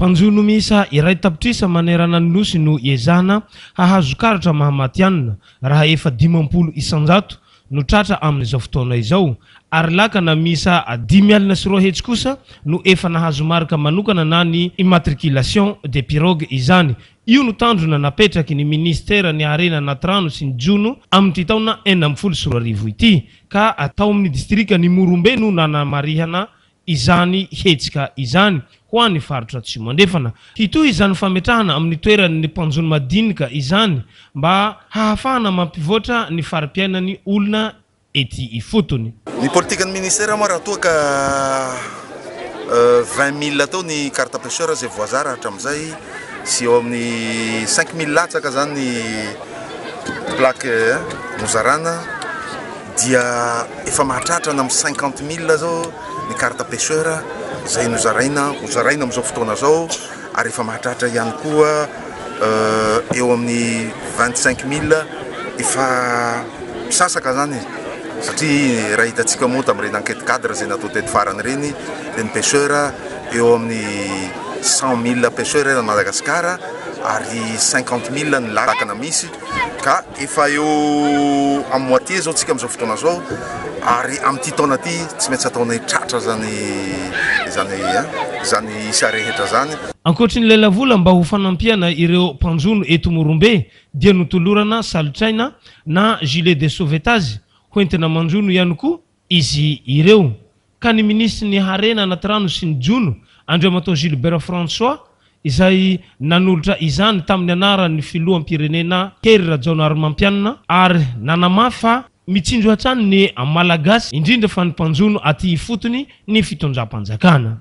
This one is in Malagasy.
Panjono miisa iray tapitrisa manerana ny nosy no iezana hahazo karatra mahamatianina raha efa 50 isanjato no tratra amin'izao fotoana izao ary lakana miisa 5,2 hetsy kosa no efa nahazo marika manokana na ny immatriculation des pirogues izany. Io no tandrona napetraky ny ministera ny Harena Natrano sy ny Jono amin'ny taona 14 ity ka atao amin'ny distrika ny Morombe no nanamarihana izany hetsika izany ho an'ny faritra Atsimo andefana. Hitoy izany fametrahana amin'ny toeran'ny mpanjono madinika izany mba hahafahana mampivoatra ny fari-piainan'ny olona ety ifotony. Ny politikan'ny ministera moa raha toa ka 20,000 tao ny carte pêcheur zay voazara hatramin'izay sy eo amin'ny 5,000 latsaka zany ny plaque nozarana dia efa mahatratra amin'ny 50,000 zao ny carte pêcheur zay nozaraina amin'izao fotoana zao ary efa mahatratra ihany koa eo amin'ny 25,000 efa misasaka zany satria raha hitantsika moa tamin'ireny enquête cadre zay natao teto farany reny dia ny pêcheur eo amin'ny 100,000 pêcheur à Madagascar ary 50,000 ny lakana misy ka efa eo amin'ny moitié zao tsika amin'izao fotoana zao ary amin'ity taona ty tsy maintsy ataonay tratra zany isa rehetra zany. Ankoatry ny lelavola mba ho fanampiana ireo mpanjono eto Morombe dia notolorana salotraina na gilet de sauvetage hoentina manjono ihany koa izy ireo ka ny ministry ny Harena Natrano sy ny Jono Andriamato Gilbert François izay nanolotra izany tamin'ny anaran'ny filoham-pirenena Hery Rajaonaromampianina ary nanamafa mitsinjo hatrany ny malagasy indrindra fa ny mpanjono aty ifotony ny fitondram-panjakana.